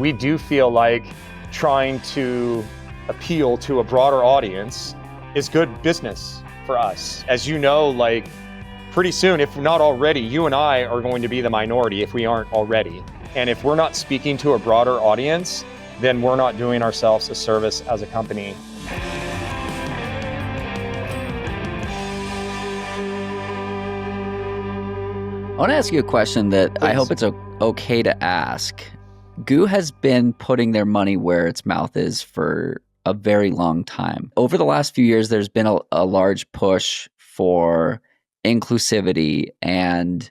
We do feel like trying to appeal to a broader audience is good business for us. As you know, like pretty soon, if not already, you and I are going to be the minority if we aren't already. And if we're not speaking to a broader audience, then we're not doing ourselves a service as a company. I want to ask you a question that Please. I hope it's okay to ask. Goo has been putting their money where its mouth is for a very long time. Over the last few years, there's been a large push for inclusivity and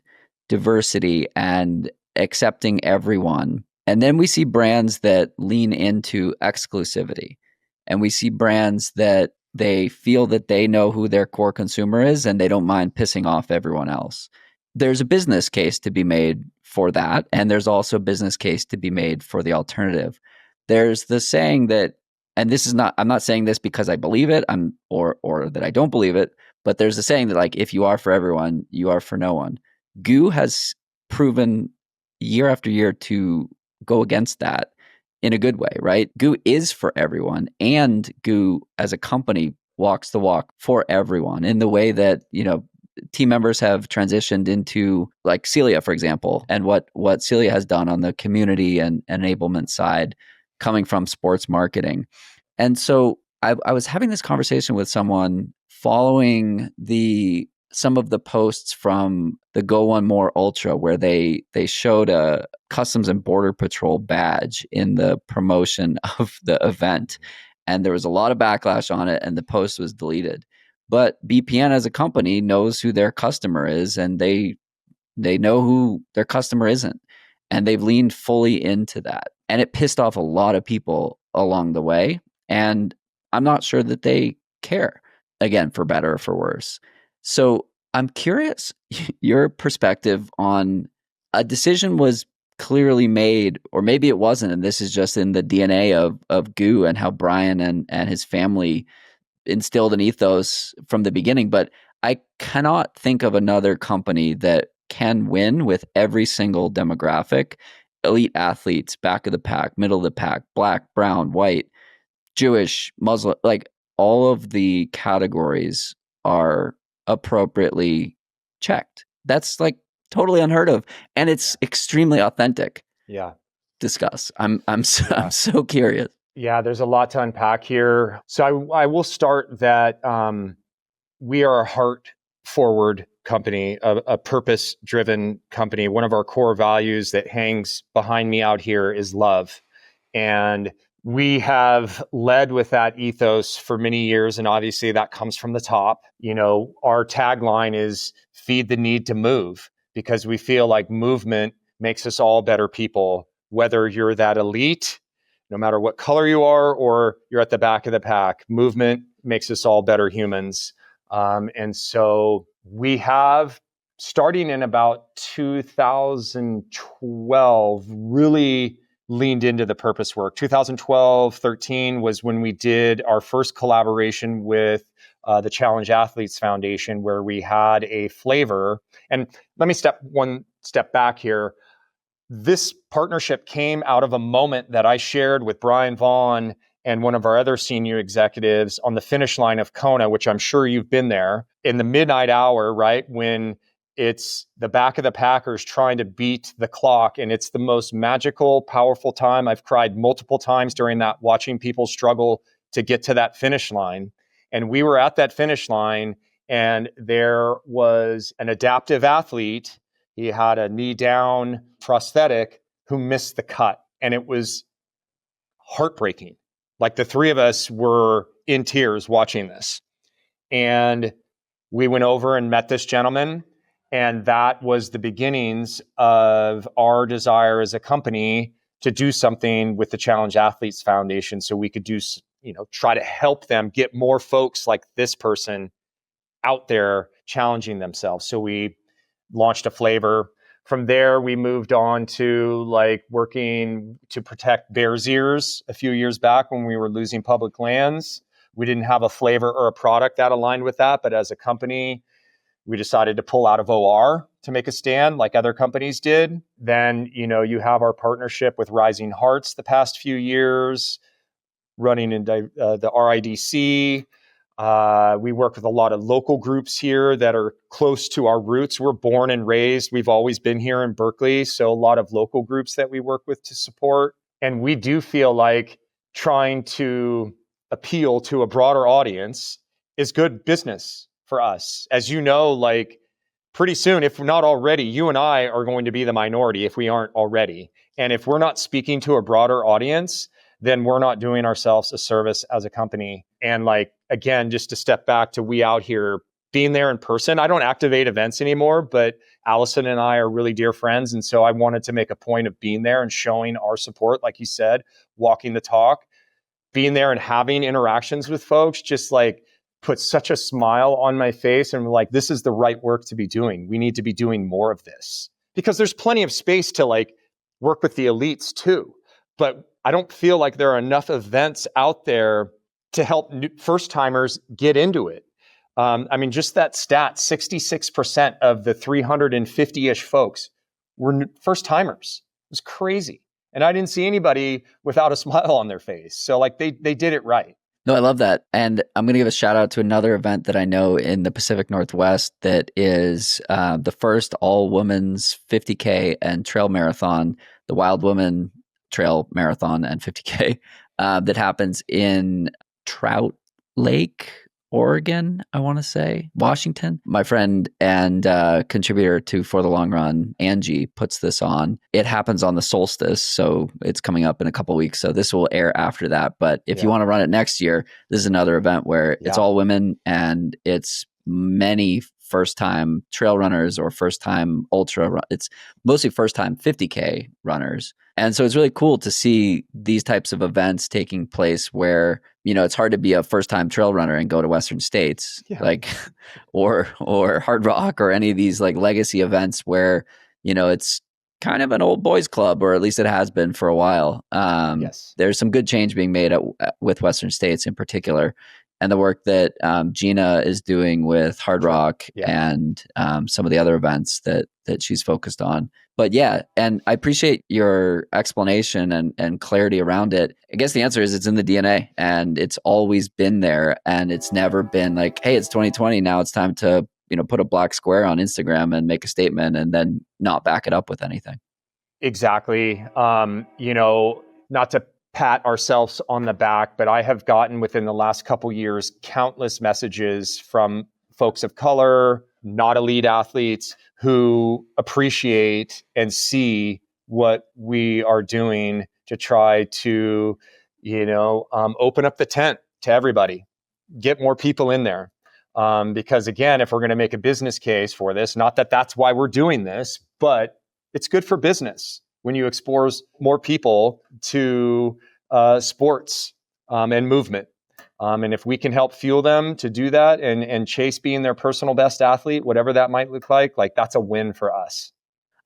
diversity and accepting everyone. And then we see brands that lean into exclusivity. And we see brands that they feel that they know who their core consumer is and they don't mind pissing off everyone else. There's a business case to be made for that. And there's also a business case to be made for the alternative. There's the saying that, and this is not, I'm not saying this because I believe it, or that I don't believe it, but there's a saying that like, if you are for everyone, you are for no one. Goo has proven year after year to go against that in a good way, right? Goo is for everyone, and Goo as a company walks the walk for everyone in the way that, you know, team members have transitioned into like Celia, for example, and what Celia has done on the community and enablement side coming from sports marketing. And so I was having this conversation with someone following some of the posts from the Go One More Ultra, where they showed a Customs and Border Patrol badge in the promotion of the event. And there was a lot of backlash on it, and the post was deleted. But BPN as a company knows who their customer is, and they know who their customer isn't. And they've leaned fully into that. And it pissed off a lot of people along the way. And I'm not sure that they care, again, for better or for worse. So I'm curious your perspective on a decision was clearly made, or maybe it wasn't, and this is just in the DNA of Goo and how Brian and his family instilled an ethos from the beginning. But I cannot think of another company that can win with every single demographic: elite athletes, back of the pack, middle of the pack, black, brown, white, Jewish, Muslim, like all of the categories are appropriately checked. That's like totally unheard of, and it's extremely authentic. Yeah. Discuss. I'm so curious. Yeah, there's a lot to unpack here. So I will start that we are a heart-forward company, a purpose-driven company. One of our core values that hangs behind me out here is love. And we have led with that ethos for many years, and obviously that comes from the top. You know, our tagline is feed the need to move, because we feel like movement makes us all better people, whether you're that elite, no matter what color you are, or you're at the back of the pack. Movement makes us all better humans. And so we have, starting in about 2012, really leaned into the purpose work. 2012, 13 was when we did our first collaboration with the Challenge Athletes Foundation, where we had a flavor. And let me one step back here. This partnership came out of a moment that I shared with Brian Vaughn and one of our other senior executives on the finish line of Kona, which I'm sure you've been there, in the midnight hour, right? When it's the back of the Packers trying to beat the clock. And it's the most magical, powerful time. I've cried multiple times during that, watching people struggle to get to that finish line. And we were at that finish line, and there was an adaptive athlete. He had a knee down prosthetic who missed the cut. And it was heartbreaking. Like the three of us were in tears watching this. And we went over and met this gentleman. And that was the beginnings of our desire as a company to do something with the Challenge Athletes Foundation, so we could do, try to help them get more folks like this person out there challenging themselves. So we launched a flavor. From there, we moved on to like working to protect bears' ears a few years back when we were losing public lands. We didn't have a flavor or a product that aligned with that, but as a company, we decided to pull out of OR to make a stand like other companies did. Then, you have our partnership with Rising Hearts the past few years, running in the RIDC. We work with a lot of local groups here that are close to our roots. We're born and raised. We've always been here in Berkeley. So a lot of local groups that we work with to support. And we do feel like trying to appeal to a broader audience is good business for us. As you know, like pretty soon, if not already, you and I are going to be the minority if we aren't already. And if we're not speaking to a broader audience, then we're not doing ourselves a service as a company. And like, again, just to step back to we out here being there in person. I don't activate events anymore, but Allison and I are really dear friends. And so I wanted to make a point of being there and showing our support, like you said, walking the talk, being there and having interactions with folks, just like put such a smile on my face. And like, this is the right work to be doing. We need to be doing more of this because there's plenty of space to like work with the elites too. But I don't feel like there are enough events out there to help first timers get into it. Just that stat, 66% of the 350-ish folks were first timers. It was crazy. And I didn't see anybody without a smile on their face. So like they did it right. No, I love that. And I'm going to give a shout out to another event that I know in the Pacific Northwest that is the first all women's 50K and trail marathon, the Wild Women Trail Marathon and 50K that happens in Trout Lake, Oregon, I want to say, Washington. My friend and contributor to For the Long Run, Angie, puts this on. It happens on the solstice, so it's coming up in a couple of weeks. So this will air after that. But if you want to run it next year, this is another event where it's all women and it's many first-time trail runners or first-time it's mostly first-time 50K runners. And so it's really cool to see these types of events taking place where, it's hard to be a first-time trail runner and go to Western States, like, or Hard Rock or any of these like legacy events where, it's kind of an old boys club, or at least it has been for a while. There's some good change being made with Western States in particular. And the work that Gina is doing with Hard Rock and some of the other events that she's focused on. But yeah, and I appreciate your explanation and clarity around it. I guess the answer is it's in the DNA and it's always been there. And it's never been like, hey, it's 2020. Now it's time to, put a black square on Instagram and make a statement and then not back it up with anything. Exactly. Not to pat ourselves on the back, but I have gotten within the last couple years countless messages from folks of color, not elite athletes, who appreciate and see what we are doing to try to, open up the tent to everybody, get more people in there. Because again, if we're going to make a business case for this, not that that's why we're doing this, but it's good for business when you expose more people to sports and movement. And if we can help fuel them to do that and chase being their personal best athlete, whatever that might look like that's a win for us.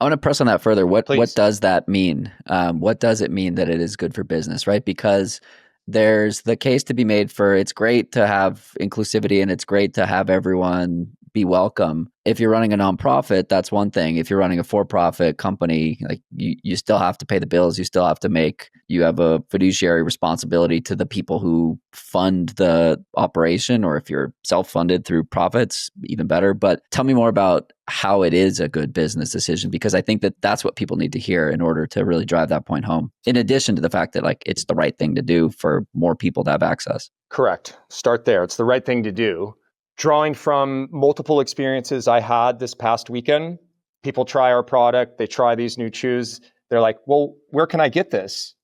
I want to press on that further. What does that mean? What does it mean that it is good for business, right? Because there's the case to be made for it's great to have inclusivity and it's great to have everyone be welcome. If you're running a nonprofit, that's one thing. If you're running a for-profit company, like you still have to pay the bills. You have a fiduciary responsibility to the people who fund the operation, or if you're self-funded through profits, even better. But tell me more about how it is a good business decision, because I think that that's what people need to hear in order to really drive that point home. In addition to the fact that like it's the right thing to do for more people to have access. Correct. Start there. It's the right thing to do. Drawing from multiple experiences I had this past weekend, people try our product, they try these new chews. They're like, well, where can I get this?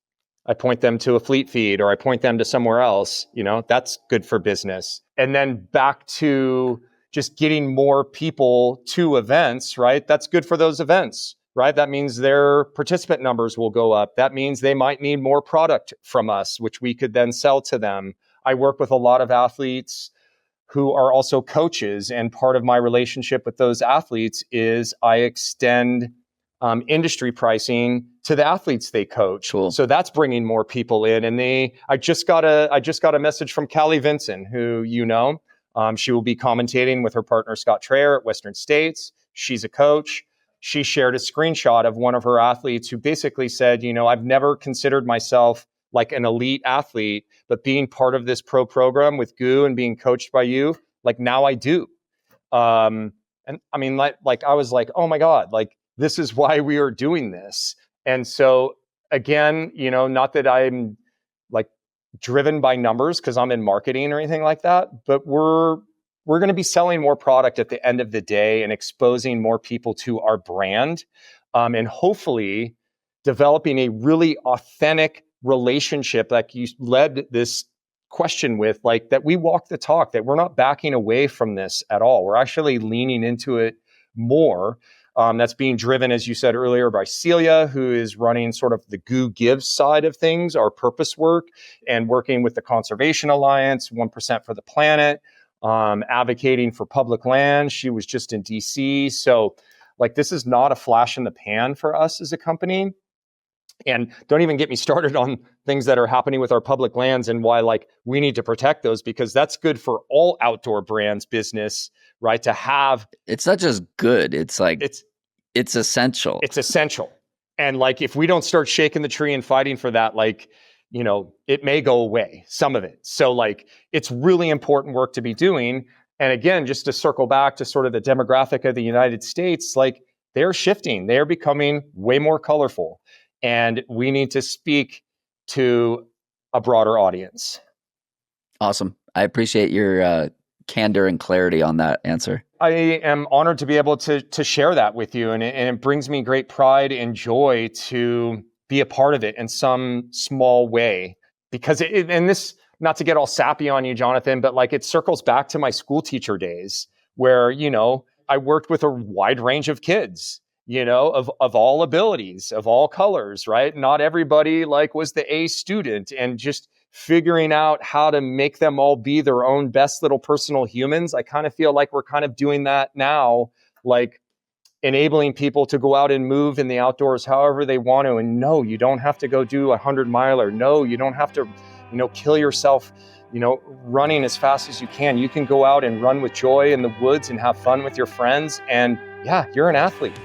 I point them to a Fleet Feed or I point them to somewhere else. That's good for business. And then back to just getting more people to events, right? That's good for those events, right? That means their participant numbers will go up. That means they might need more product from us, which we could then sell to them. I work with a lot of athletes who are also coaches. And part of my relationship with those athletes is I extend industry pricing to the athletes they coach. Cool. So that's bringing more people in. And I just got a message from Callie Vinson, who she will be commentating with her partner Scott Traer at Western States. She's a coach. she shared a screenshot of one of her athletes who basically said, I've never considered myself like an elite athlete, but being part of this pro program with GU and being coached by you, like now I do. And I mean, like I was like, oh my God, like this is why we are doing this. And so again, not that I'm like driven by numbers because I'm in marketing or anything like that, but we're going to be selling more product at the end of the day and exposing more people to our brand, and hopefully developing a really authentic relationship, like you led this question with, like that we walk the talk, that we're not backing away from this at all. We're actually leaning into it more. That's being driven, as you said earlier, by Celia, who is running sort of the GU Gives side of things, our purpose work, and working with the Conservation Alliance, 1% for the Planet, advocating for public land. She was just in DC. So like, this is not a flash in the pan for us as a company. And don't even get me started on things that are happening with our public lands and why like we need to protect those, because that's good for all outdoor brands business, right? To have, it's not just good. It's like, it's essential. It's essential. And like, if we don't start shaking the tree and fighting for that, like, it may go away, some of it. So like, it's really important work to be doing. And again, just to circle back to sort of the demographic of the United States, like they're shifting, they're becoming way more colorful. And we need to speak to a broader audience. Awesome. I appreciate your candor and clarity on that answer. I am honored to be able to share that with you. And it brings me great pride and joy to be a part of it in some small way. Because and this, not to get all sappy on you, Jonathan, but like it circles back to my school teacher days where, I worked with a wide range of kids. Of all abilities, of all colors, right? Not everybody like was the A student, and just figuring out how to make them all be their own best little personal humans. I kind of feel like we're kind of doing that now, like enabling people to go out and move in the outdoors however they want to. And no, you don't have to go do 100-miler. No, you don't have to, kill yourself, running as fast as you can. You can go out and run with joy in the woods and have fun with your friends. And yeah, you're an athlete.